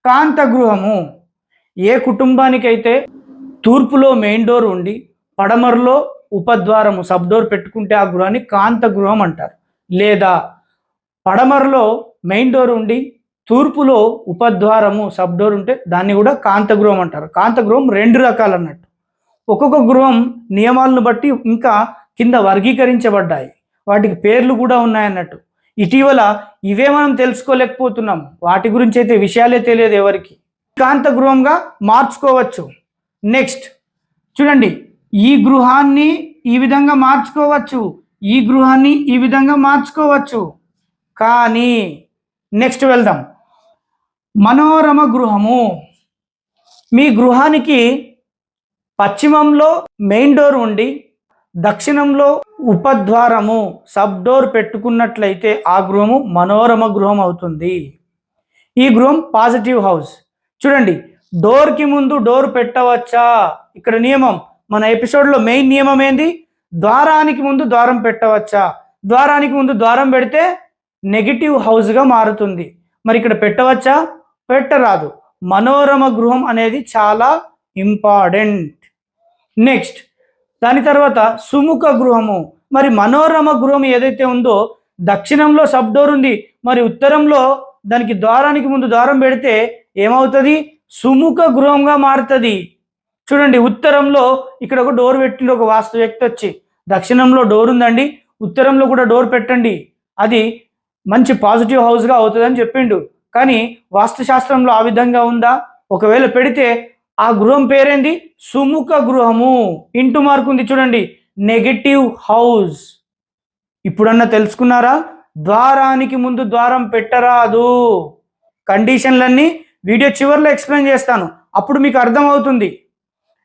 కాంతగృహము ఏ కుటుంబానికైతే తూర్పులో main door ఉండి పడమరలో ఉపద్వారము sub door పెట్టుకుంటే ఆ గృహాన్ని కాంతగృహం అంటారు. లేదా పడమరలో మెయిన్ డోర్ ఉండి తూర్పులో ఉపద్వారము సబ్ డోర్ ఉంటే దాన్ని కూడా కాంతగృహం అంటారు. కాంతగృహం రెండు రకాలు అన్నట్టు. ఒక్కొక్క గృహం నియమాలను బట్టి ఇంకా కింద వర్గీకరించబడ్డాయి, వాటికి పేర్లు కూడా ఉన్నాయన్నట్టు. ఇటీవల ఇవే మనం తెలుసుకోలేకపోతున్నాం, వాటి గురించి అయితే విషయాలే తెలియదు ఎవరికి. కాంతగృహంగా మార్చుకోవచ్చు. నెక్స్ట్ చూడండి, ఈ గృహాన్ని ఈ విధంగా మార్చుకోవచ్చు, ఈ గృహాన్ని ఈ విధంగా మార్చుకోవచ్చు. కానీ నెక్స్ట్ వెళ్దాం. మనోరమ గృహము, మీ గృహానికి పశ్చిమంలో మెయిన్ డోర్ ఉండి దక్షిణంలో ఉపద్వారము సబ్ డోర్ పెట్టుకున్నట్లయితే ఆ గృహము మనోరమ గృహం అవుతుంది. ఈ గృహం పాజిటివ్ హౌస్. చూడండి, డోర్కి ముందు డోర్ పెట్టవచ్చా? ఇక్కడ నియమం, మన ఎపిసోడ్లో మెయిన్ నియమం ఏంది? ద్వారానికి ముందు ద్వారం పెట్టవచ్చా? ద్వారానికి ముందు ద్వారం పెడితే నెగిటివ్ హౌస్గా మారుతుంది. మరి ఇక్కడ పెట్టవచ్చా? పెట్టరాదు. మనోరమ గృహం అనేది చాలా ఇంపార్టెంట్. నెక్స్ట్ దాని తర్వాత సుముఖ గృహము. మరి మనోరమ గృహం ఏదైతే ఉందో దక్షిణంలో సబ్ డోర్ ఉంది, మరి ఉత్తరంలో దానికి ద్వారానికి ముందు ద్వారం పెడితే ఏమవుతుంది? సుముఖ గృహంగా మారుతుంది. చూడండి, ఉత్తరంలో ఇక్కడ ఒక డోర్ పెట్టిండి ఒక వాస్తు వ్యక్తి వచ్చి, దక్షిణంలో డోర్ ఉందండి, ఉత్తరంలో కూడా డోర్ పెట్టండి, అది మంచి పాజిటివ్ హౌస్గా అవుతుందని చెప్పిండు. కానీ వాస్తుశాస్త్రంలో ఆ విధంగా ఉందా? ఒకవేళ పెడితే ఆ గృహం పేరేంది? సుముఖ గృహము. ఇంటూ మార్కు ఉంది చూడండి, నెగటివ్ హౌస్. ఇప్పుడన్నా తెలుసుకున్నారా? ద్వారానికి ముందు ద్వారం పెట్టరాదు. కండిషన్లన్నీ వీడియో చివరిలో ఎక్స్ప్లెయిన్ చేస్తాను, అప్పుడు మీకు అర్థమవుతుంది.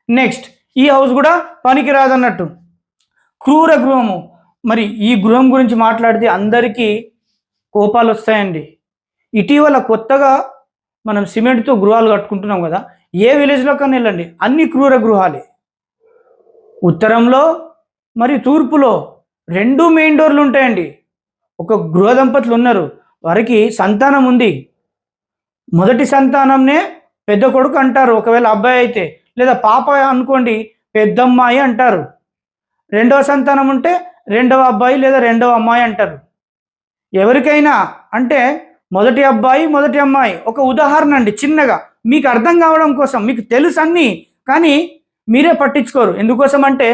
నెక్స్ట్ ఈ హౌస్ కూడా పనికి రాదన్నట్టు. క్రూర గృహము. మరి ఈ గృహం గురించి మాట్లాడితే అందరికీ కోపాలు వస్తాయండి. ఇటీవల కొత్తగా మనం సిమెంట్తో గృహాలు కట్టుకుంటున్నాం కదా, ఏ విలేజ్లో కానీ వెళ్ళండి అన్ని క్రూర గృహాలే. ఉత్తరంలో మరి తూర్పులో రెండు మెయిన్ డోర్లు ఉంటాయండి. ఒక గృహ దంపతులు ఉన్నారు, వారికి సంతానం ఉంది, మొదటి సంతానంనే పెద్ద కొడుకు అంటారు ఒకవేళ అబ్బాయి అయితే, లేదా పాప అనుకోండి పెద్దమ్మాయి అంటారు. రెండవ సంతానం ఉంటే రెండవ అబ్బాయి లేదా రెండవ అమ్మాయి అంటారు. ఎవరికైనా అంటే మొదటి అబ్బాయి మొదటి అమ్మాయి. ఒక ఉదాహరణ అండి, చిన్నగా మీకు అర్థం కావడం కోసం. మీకు తెలుసు అన్నీ, కానీ మీరే పట్టించుకోరు. ఎందుకోసం అంటే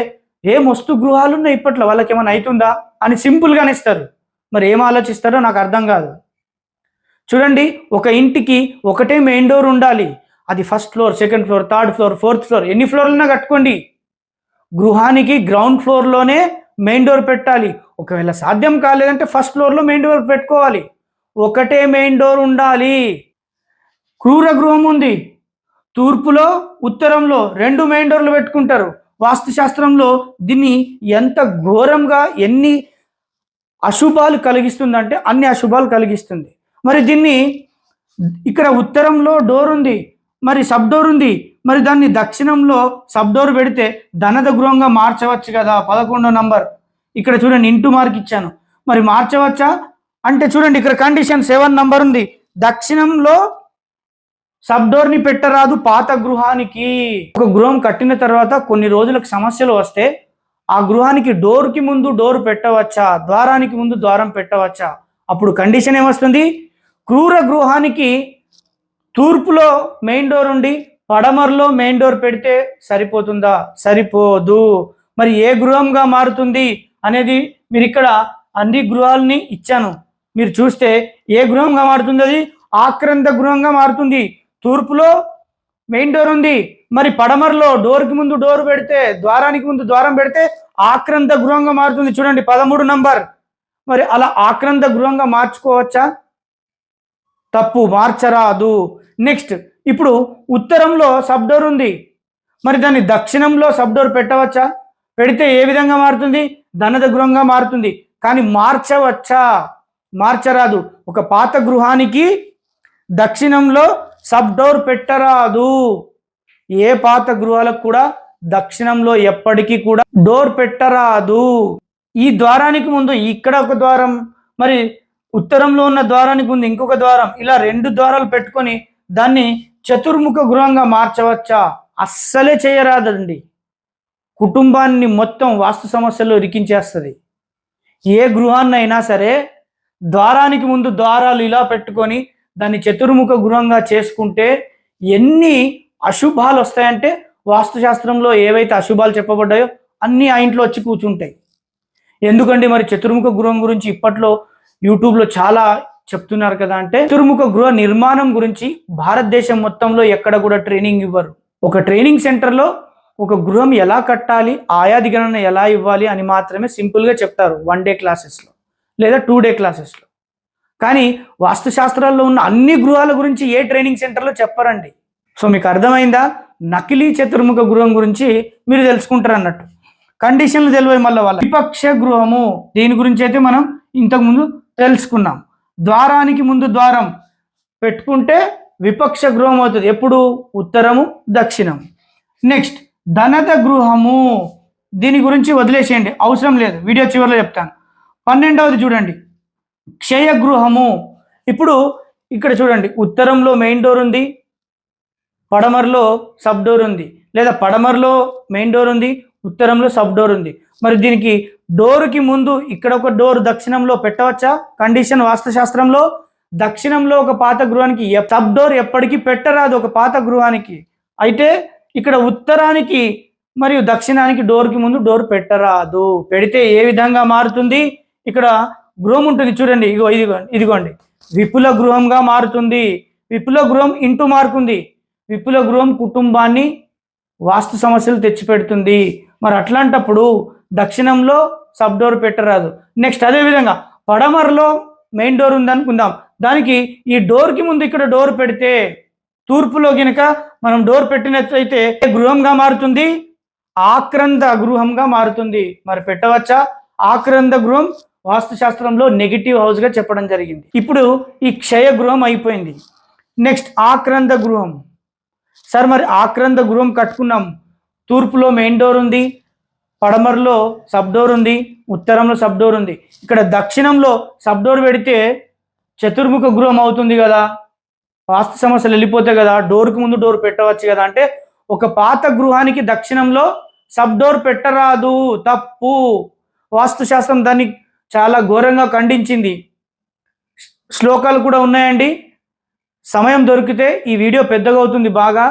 మస్తు గృహాలు ఉన్నాయి ఇప్పట్లో, వాళ్ళకి ఏమైనా అవుతుందా అని సింపుల్గానే ఇస్తారు. మరి ఏం ఆలోచిస్తారో నాకు అర్థం కాదు. చూడండి, ఒక ఇంటికి ఒకటే మెయిన్ డోర్ ఉండాలి. అది first floor, second floor, third floor, fourth floor, ఎన్ని ఫ్లోర్లన్నా కట్టుకోండి. గృహానికి గ్రౌండ్ ఫ్లోర్లోనే మెయిన్ డోర్ పెట్టాలి. ఒకవేళ సాధ్యం కాలేదంటే ఫస్ట్ ఫ్లోర్లో మెయిన్ డోర్ పెట్టుకోవాలి. ఒకటే మెయిన్ డోర్ ఉండాలి. క్రూర గృహం ఉంది, తూర్పులో ఉత్తరంలో రెండు మెయిన్ డోర్లు పెట్టుకుంటారు. వాస్తుశాస్త్రంలో దీన్ని ఎంత ఘోరంగా ఎన్ని అశుభాలు కలిగిస్తుందంటే అన్ని అశుభాలు కలిగిస్తుంది. మరి దీన్ని ఇక్కడ ఉత్తరంలో డోర్ ఉంది, మరి సబ్ డోర్ ఉంది, మరి దాన్ని దక్షిణంలో సబ్ డోర్ పెడితే ధనద గృహంగా మార్చవచ్చు కదా. 11వ నంబర్ ఇక్కడ చూడండి, ఇంటూ మార్క్ ఇచ్చాను. మరి మార్చవచ్చా అంటే చూడండి, ఇక్కడ కండిషన్ 7 నంబర్ ఉంది. దక్షిణంలో సబ్ డోర్ని పెట్టరాదు పాత గృహానికి. ఒక గృహం కట్టిన తర్వాత కొన్ని రోజులకు సమస్యలు వస్తే ఆ గృహానికి డోర్కి ముందు డోర్ పెట్టవచ్చా, ద్వారానికి ముందు ద్వారం పెట్టవచ్చా? అప్పుడు కండిషన్ ఏమొస్తుంది? క్రూర గృహానికి తూర్పులో మెయిన్ డోర్ ఉండి పడమరలో మెయిన్ డోర్ పెడితే సరిపోతుందా? సరిపోదు. మరి ఏ గృహంగా మారుతుంది అనేది మీరు ఇక్కడ అన్ని గృహాలని ఇచ్చాను, మీరు చూస్తే ఏ గృహంగా మారుతుంది? అది ఆక్రంద గృహంగా మారుతుంది. తూర్పులో మెయిన్ డోర్ ఉంది, మరి పడమరలో డోర్కి ముందు డోర్ పెడితే ద్వారానికి ముందు ద్వారం పెడితే ఆక్రంద గృహంగా మారుతుంది. చూడండి 13 నంబర్. మరి అలా ఆక్రంద గృహంగా మార్చుకోవచ్చా? తప్పు, మార్చరాదు. నెక్స్ట్ ఇప్పుడు ఉత్తరంలో సబ్ డోర్ ఉంది, మరి దాన్ని దక్షిణంలో సబ్ డోర్ పెట్టవచ్చా? పెడితే ఏ విధంగా మారుతుంది? ధనద గృహంగా మారుతుంది. కానీ మార్చవచ్చా? మార్చరాదు. ఒక పాత గృహానికి దక్షిణంలో సబ్ డోర్ పెట్టరాదు. ఏ పాత గృహాలకు కూడా దక్షిణంలో ఎప్పటికీ కూడా డోర్ పెట్టరాదు. ఈ ద్వారానికి ముందు ఇక్కడ ఒక ద్వారం, మరి ఉత్తరంలో ఉన్న ద్వారానికి ముందు ఇంకొక ద్వారం, ఇలా 2 ద్వారాలు పెట్టుకొని దాన్ని చతుర్ముఖ గృహంగా మార్చవచ్చా? అస్సలే చేయరాదండి. కుటుంబాన్ని మొత్తం వాస్తు సమస్యల్లో ఇరికించేస్తుంది. ఏ గృహాన్నైనా సరే ద్వారానికి ముందు ద్వారాలు ఇలా పెట్టుకొని దాన్ని చతుర్ముఖ గృహంగా చేసుకుంటే ఎన్ని అశుభాలు వస్తాయంటే, వాస్తుశాస్త్రంలో ఏవైతే అశుభాలు చెప్పబడ్డాయో అన్నీ ఆ ఇంట్లో వచ్చి కూర్చుంటాయి. ఎందుకండి మరి చతుర్ముఖ గృహం గురించి ఇప్పట్లో యూట్యూబ్లో చాలా చెప్తున్నారు కదా అంటే, చతుర్ముఖ గృహ నిర్మాణం గురించి భారతదేశం మొత్తంలో ఎక్కడ కూడా ట్రైనింగ్ ఇవ్వరు. ఒక ట్రైనింగ్ సెంటర్లో ఒక గృహం ఎలా కట్టాలి, ఆయాది గణన ఎలా ఇవ్వాలి అని మాత్రమే సింపుల్గా చెప్తారు 1 డే క్లాసెస్లో లేదా 2 డే క్లాసెస్లో. కానీ వాస్తుశాస్త్రాల్లో ఉన్న అన్ని గృహాల గురించి ఏ ట్రైనింగ్ సెంటర్లో చెప్పరండి. సో మీకు అర్థమైందా? నకిలీ చతుర్ముఖ గృహం గురించి మీరు తెలుసుకుంటారు అన్నట్టు. కండిషన్లు తెలివై మళ్ళీ వాళ్ళ విపక్ష గృహము, దీని గురించి అయితే మనం ఇంతకుముందు తెలుసుకున్నాం. ద్వారానికి ముందు ద్వారం పెట్టుకుంటే విపక్ష గృహం అవుతుంది. ఎప్పుడు? ఉత్తరము, దక్షిణం. నెక్స్ట్ ధనత గృహము, దీని గురించి వదిలేసేయండి, అవసరం లేదు, వీడియో చివరిలో చెప్తాను. 12వది చూడండి, క్షయ గృహము. ఇప్పుడు ఇక్కడ చూడండి, ఉత్తరంలో మెయిన్ డోర్ ఉంది, పడమరలో సబ్ డోర్ ఉంది, లేదా పడమరలో మెయిన్ డోర్ ఉంది, ఉత్తరంలో సబ్ డోర్ ఉంది. మరి దీనికి డోర్కి ముందు ఇక్కడ ఒక డోర్ దక్షిణంలో పెట్టవచ్చా? కండిషన్ వాస్తుశాస్త్రంలో దక్షిణంలో ఒక పాత గృహానికి సబ్ డోర్ ఎప్పటికీ పెట్టరాదు ఒక పాత గృహానికి. అయితే ఇక్కడ ఉత్తరానికి మరియు దక్షిణానికి డోర్కి ముందు డోర్ పెట్టరాదు. పెడితే ఏ విధంగా మారుతుంది? ఇక్కడ గృహం ఉంటుంది చూడండి, ఇదిగోండి విపుల గృహంగా మారుతుంది. విపుల గృహం ఇంటూ మార్కుంది. విపుల గృహం కుటుంబాన్ని వాస్తు సమస్యలు తెచ్చిపెడుతుంది. మరి అట్లాంటప్పుడు దక్షిణంలో సబ్ డోర్ పెట్టరాదు. నెక్స్ట్ అదేవిధంగా పడమరలో మెయిన్ డోర్ ఉందనుకుందాం, దానికి ఈ డోర్కి ముందు ఇక్కడ డోర్ పెడితే తూర్పులో గినక మనం డోర్ పెట్టినట్లయితే గృహంగా మారుతుంది, ఆక్రంద గృహంగా మారుతుంది. మరి పెట్టవచ్చా? ఆక్రంద గృహం వాస్తుశాస్త్రంలో నెగిటివ్ హౌస్గా చెప్పడం జరిగింది. ఇప్పుడు ఈ క్షయ గృహం అయిపోయింది. నెక్స్ట్ ఆక్రంద గృహం. సార్ మరి ఆక్రంద గృహం కట్టుకున్నాం, తూర్పులో మెయిన్ డోర్ ఉంది, పడమరలో సబ్ డోర్ ఉంది, ఉత్తరంలో సబ్ డోర్ ఉంది. ఇక్కడ దక్షిణంలో సబ్ డోర్ పెడితే చతుర్ముఖ గృహం అవుతుంది కదా, వాస్తు సమస్యలు వెళ్ళిపోతాయి కదా, డోర్కి ముందు డోర్ పెట్టవచ్చు కదా. అంటే ఒక పాత గృహానికి దక్షిణంలో సబ్ డోర్ పెట్టరాదు, తప్పు. వాస్తుశాస్త్రం దాన్ని చాలా ఘోరంగా ఖండించింది. శ్లోకాలు కూడా ఉన్నాయండి. సమయం దొరికితే ఈ వీడియో పెద్దగా అవుతుంది, బాగా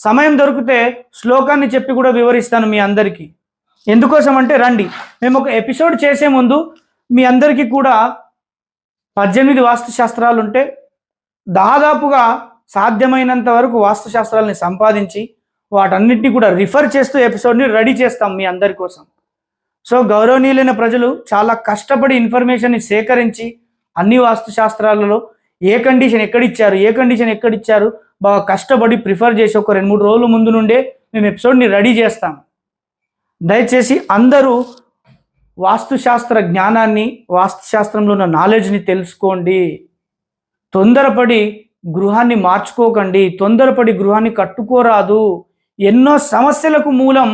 సమయం దొరికితే శ్లోకాన్ని చెప్పి కూడా వివరిస్తాను మీ అందరికీ. ఎందుకోసం అంటే రండి, మేము ఒక ఎపిసోడ్ చేసే ముందు మీ అందరికీ కూడా 18 వాస్తుశాస్త్రాలు ఉంటే దాదాపుగా సాధ్యమైనంత వరకు వాస్తుశాస్త్రాలని సంపాదించి వాటన్నిటిని కూడా రిఫర్ చేస్తూ ఎపిసోడ్ని రెడీ చేస్తాం మీ అందరి కోసం. సో గౌరవనీయులైన ప్రజలు చాలా కష్టపడి ఇన్ఫర్మేషన్ని సేకరించి అన్ని వాస్తుశాస్త్రాలలో ఏ కండిషన్ ఎక్కడిచ్చారు బాగా కష్టపడి ప్రిఫర్ చేసి ఒక 2-3 రోజుల ముందు నుండే మేము ఎపిసోడ్ని రెడీ చేస్తాం. దయచేసి అందరూ వాస్తుశాస్త్ర జ్ఞానాన్ని, వాస్తుశాస్త్రంలో ఉన్న నాలెడ్జ్ని తెలుసుకోండి. తొందరపడి గృహాన్ని మార్చుకోకండి, తొందరపడి గృహాన్ని కట్టుకోరాదు. ఎన్నో సమస్యలకు మూలం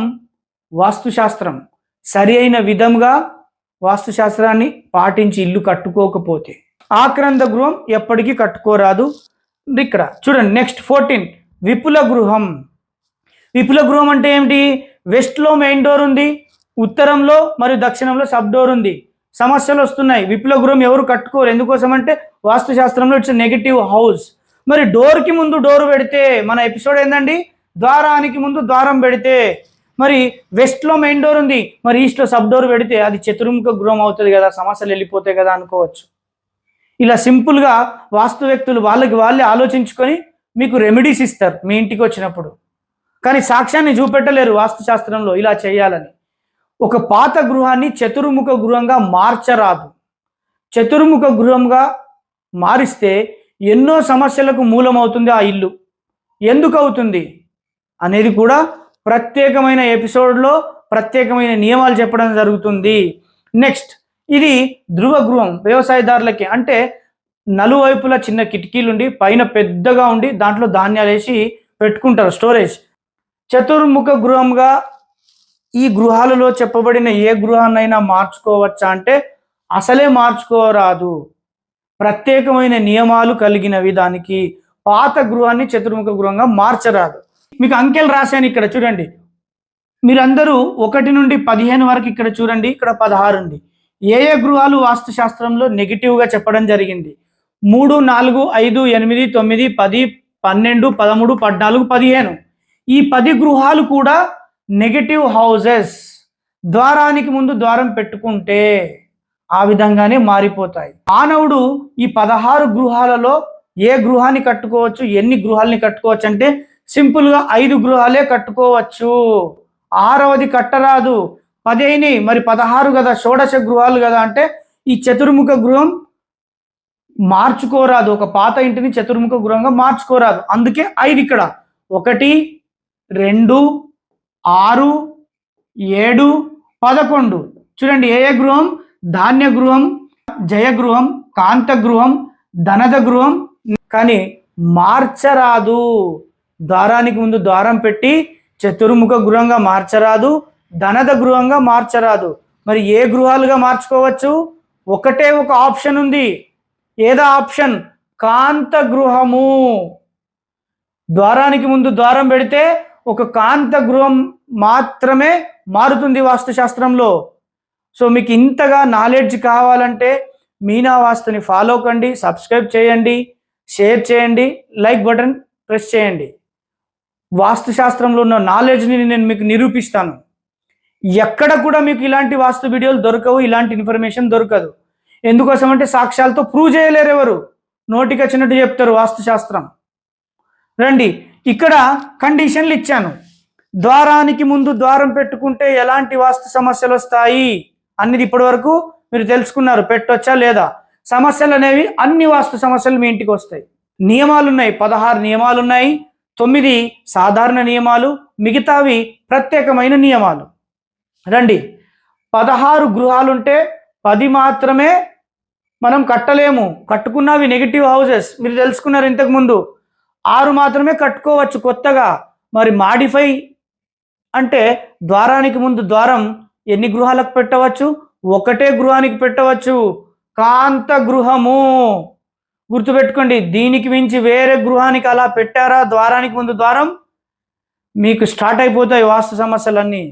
వాస్తుశాస్త్రం. సరి అయిన విధంగా వాస్తుశాస్త్రాన్ని పాటించి ఇల్లు కట్టుకోకపోతే ఆక్రంద గృహం ఎప్పటికీ కట్టుకోరాదు. ఇక్కడ చూడండి, నెక్స్ట్ 14 విపుల గృహం. విపుల గృహం అంటే ఏమిటి? వెస్ట్లో మెయిన్ డోర్ ఉంది, ఉత్తరంలో మరియు దక్షిణంలో సబ్ డోర్ ఉంది, సమస్యలు వస్తున్నాయి. విపుల గృహం ఎవరు కట్టుకోరు. ఎందుకోసం అంటే వాస్తుశాస్త్రంలో ఇట్స్ నెగిటివ్ హౌస్. మరి డోర్కి ముందు డోర్ పెడితే, మన ఎపిసోడ్ ఏందండి, ద్వారానికి ముందు ద్వారం పెడితే, మరి వెస్ట్లో మెయిన్ డోర్ ఉంది, మరి ఈస్ట్లో సబ్ డోర్ పెడితే అది చతుర్ముఖ గృహం అవుతుంది కదా, సమస్యలు వెళ్ళిపోతాయి కదా అనుకోవచ్చు. ఇలా సింపుల్గా వాస్తు వ్యక్తులు వాళ్ళే ఆలోచించుకొని మీకు రెమెడీస్ ఇస్తారు మీ ఇంటికి వచ్చినప్పుడు. కానీ సాక్ష్యాన్ని చూపెట్టలేరు వాస్తుశాస్త్రంలో ఇలా చేయాలని. ఒక పాత గృహాన్ని చతుర్ముఖ గృహంగా మార్చరాదు. చతుర్ముఖ గృహంగా మారిస్తే ఎన్నో సమస్యలకు మూలమవుతుంది ఆ ఇల్లు. ఎందుకు అవుతుంది అనేది కూడా ప్రత్యేకమైన ఎపిసోడ్లో ప్రత్యేకమైన నియమాలు చెప్పడం జరుగుతుంది. నెక్స్ట్ ఇది ధ్రువ గృహం. వ్యవసాయదారులకి అంటే నలువైపులా చిన్న కిటికీలుండి పైన పెద్దగా ఉండి దాంట్లో ధాన్యాలు వేసి పెట్టుకుంటారు, స్టోరేజ్. చతుర్ముఖ గృహంగా ఈ గృహాలలో చెప్పబడిన ఏ గృహాన్నైనా మార్చుకోవచ్చా అంటే అసలే మార్చుకోరాదు. ప్రత్యేకమైన నియమాలు కలిగినవి, దానికి పాత గృహాన్ని చతుర్ముఖ గృహంగా మార్చరాదు. మీకు అంకెలు రాశాను ఇక్కడ చూడండి. మీరందరూ 1 నుండి 15 వరకు ఇక్కడ చూడండి. ఇక్కడ 16 ఉంది. ఏ ఏ గృహాలు వాస్తు శాస్త్రంలో నెగిటివ్గా చెప్పడం జరిగింది? 3, 4, 5, 8, 9, 10, 12, 13, 14, 15 ఈ 10 గృహాలు కూడా నెగటివ్ హౌసెస్. ద్వారానికి ముందు ద్వారం పెట్టుకుంటే ఆ విధంగానే మారిపోతాయి. మానవుడు ఈ 16 గృహాలలో ఏ గృహాన్ని కట్టుకోవచ్చు, ఎన్ని గృహాలని కట్టుకోవచ్చు అంటే సింపుల్గా 5 గృహాలే కట్టుకోవచ్చు. 6వది కట్టరాదు. 10 అయినాయి మరి 16 కదా, షోడశ గృహాలు కదా అంటే ఈ చతుర్ముఖ గృహం మార్చుకోరాదు. ఒక పాత ఇంటిని చతుర్ముఖ గృహంగా మార్చుకోరాదు. అందుకే 5 ఇక్కడ. 1, 2, 6, 7, 11 చూడండి. ఏ ఏ గృహం? ధాన్య గృహం, జయగృహం, కాంత గృహం, ధనద గృహం. కానీ మార్చరాదు. ద్వారానికి ముందు ద్వారం పెట్టి చతుర్ముఖ గృహంగా మార్చరాదు, ధనద గృహంగా మార్చరాదు. మరి ఏ గృహాలుగా మార్చుకోవచ్చు? ఒకటే ఒక ఆప్షన్ ఉంది. ఏదా ఆప్షన్? కాంత గృహము. ద్వారానికి ముందు ద్వారం పెడితే ఒక కాంత గృహం మాత్రమే మారుతుంది వాస్తుశాస్త్రంలో. సో మీకు ఇంతగా నాలెడ్జ్ కావాలంటే మీనా వాస్తుని ఫాలో కండి, సబ్స్క్రైబ్ చేయండి, షేర్ చేయండి, లైక్ బటన్ ప్రెస్ చేయండి. వాస్తుశాస్త్రంలో ఉన్న నాలెడ్జ్ని నేను మీకు నిరూపిస్తాను. ఎక్కడ కూడా మీకు ఇలాంటి వాస్తు వీడియోలు దొరకవు, ఇలాంటి ఇన్ఫర్మేషన్ దొరకదు. ఎందుకోసం అంటే సాక్ష్యాలతో ప్రూవ్ చేయలేరు ఎవరు. నోటికి వచ్చినట్టు చెప్తారు వాస్తుశాస్త్రం. రండి, ఇక్కడ కండిషన్లు ఇచ్చాను. ద్వారానికి ముందు ద్వారం పెట్టుకుంటే ఎలాంటి వాస్తు సమస్యలు వస్తాయి అన్నది ఇప్పటి వరకు మీరు తెలుసుకున్నారు. పెట్టొచ్చా లేదా? సమస్యలు అనేవి అన్ని వాస్తు సమస్యలు మీ ఇంటికి వస్తాయి. నియమాలు ఉన్నాయి, 16 నియమాలు ఉన్నాయి. 9 సాధారణ నియమాలు, మిగతావి ప్రత్యేకమైన నియమాలు. రండి, 16 గృహాలుంటే 10 మాత్రమే మనం కట్టలేము. కట్టుకున్నవి నెగిటివ్ హౌసెస్ మీరు తెలుసుకున్నారు ఇంతకుముందు. 6 మాత్రమే కట్టుకోవచ్చు కొత్తగా. మరి మాడిఫై అంటే ద్వారానికి ముందు ద్వారం ఎన్ని గృహాలకు పెట్టవచ్చు? ఒకటే గృహానికి పెట్టవచ్చు. కాంత గృహము గుర్తుపెట్టుకోండి. దీనికి మించి వేరే గృహానికి అలా పెట్టారా ద్వారానికి ముందు ద్వారం, మీకు స్టార్ట్ అయిపోతాయి వాస్తు సమస్యలన్నీ.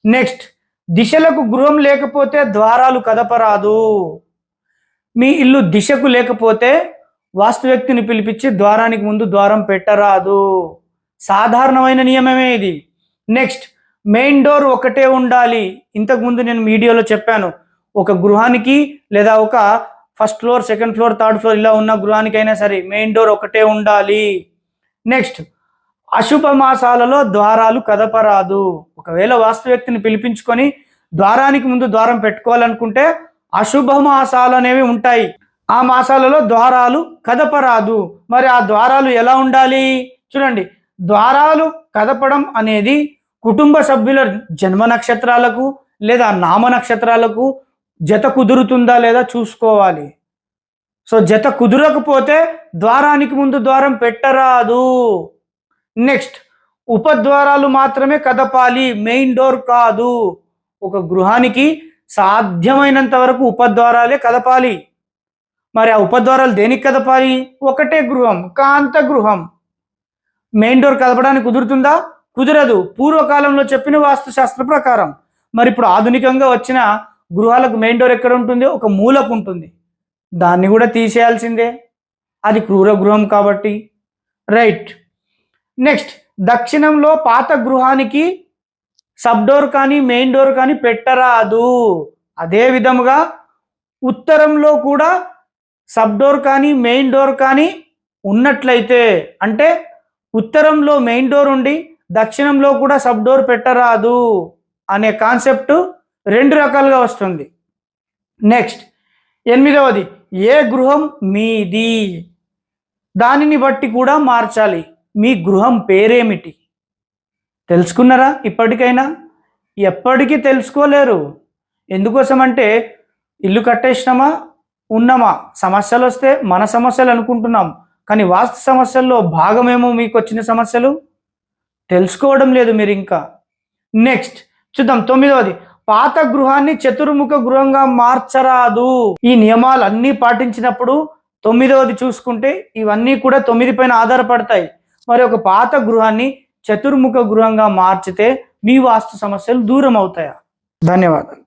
నెక్స్ట్, దిశలకు గృహం లేకపోతే ద్వారాలు కదపరాదు. మీ ఇల్లు దిశకు లేకపోతే వాస్తు వ్యక్తిని పిలిపించి ద్వారానికి ముందు ద్వారం పెట్టరాదు. సాధారణమైన నియమమే ఇది. నెక్స్ట్, మెయిన్ డోర్ ఒకటే ఉండాలి. ఇంతకుముందు నేను వీడియోలో చెప్పాను. ఒక గృహానికి లేదా ఒక first floor, second floor, third floor ఇలా ఉన్న గృహానికైనా సరే మెయిన్ డోర్ ఒకటే ఉండాలి. నెక్స్ట్, అశుభ మాసాలలో ద్వారాలు కదపరాదు. ఒకవేళ వాస్తు వ్యక్తిని పిలిపించుకొని ద్వారానికి ముందు ద్వారం పెట్టుకోవాలనుకుంటే అశుభ మాసాలు అనేవి ఉంటాయి. ఆ మాసాలలో ద్వారాలు కదపరాదు. మరి ఆ ద్వారాలు ఎలా ఉండాలి? చూడండి, ద్వారాలు కదపడం అనేది కుటుంబ సభ్యుల జన్మ నక్షత్రాలకు లేదా నామ నక్షత్రాలకు జత కుదురుతుందా లేదా చూసుకోవాలి. సో జత కుదరకపోతే ద్వారానికి ముందు ద్వారం పెట్టరాదు. నెక్స్ట్, ఉపద్వారాలు మాత్రమే కదపాలి, మెయిన్ డోర్ కాదు. ఒక గృహానికి సాధ్యమైనంత వరకు ఉపద్వారాలే కదపాలి. మరి ఆ ఉపద్వారాలు దేనికి కదపాలి? ఒకటే గృహం, కాంత గృహం. మెయిన్ డోర్ కదపడానికి కుదురుతుందా? కుదరదు, పూర్వకాలంలో చెప్పిన వాస్తుశాస్త్ర ప్రకారం. మరి ఇప్పుడు ఆధునికంగా వచ్చిన గృహాలకు మెయిన్ డోర్ ఎక్కడ ఉంటుంది? ఒక మూలకు ఉంటుంది. దాన్ని కూడా తీసేయాల్సిందే, అది క్రూర గృహం కాబట్టి. రైట్. నెక్స్ట్, దక్షిణంలో పాత గృహానికి సబ్ డోర్ కానీ మెయిన్ డోర్ కానీ పెట్టరాదు. అదే విధముగా ఉత్తరంలో కూడా సబ్ డోర్ కానీ మెయిన్ డోర్ కానీ ఉన్నట్లయితే, అంటే ఉత్తరంలో మెయిన్ డోర్ ఉండి దక్షిణంలో కూడా సబ్ డోర్ పెట్టరాదు అనే కాన్సెప్ట్ 2 రకాలుగా వస్తుంది. నెక్స్ట్, 8వది, ఏ గృహం మీది దానిని బట్టి కూడా మార్చాలి. మీ గృహం పేరేమిటి తెలుసుకున్నారా? ఇప్పటికైనా ఎప్పటికీ తెలుసుకోలేరు. ఎందుకోసమంటే ఇల్లు కట్టేసినామా, ఉన్నామా, సమస్యలు వస్తే మన సమస్యలు అనుకుంటున్నాం. కానీ వాస్తు సమస్యల్లో భాగమేమో మీకు వచ్చిన సమస్యలు తెలుసుకోవడం లేదు మీరు ఇంకా. నెక్స్ట్ చూద్దాం, 9వది, పాత గృహాన్ని చతుర్ముఖ గృహంగా మార్చరాదు. ఈ నియమాలు అన్నీ పాటించినప్పుడు 9వది చూసుకుంటే ఇవన్నీ కూడా 9 పైన ఆధారపడతాయి. మరి ఒక పాత గృహాన్ని చతుర్ముఖ గృహంగా మార్చితే మీ వాస్తు సమస్యలు దూరం అవుతాయా? ధన్యవాదాలు.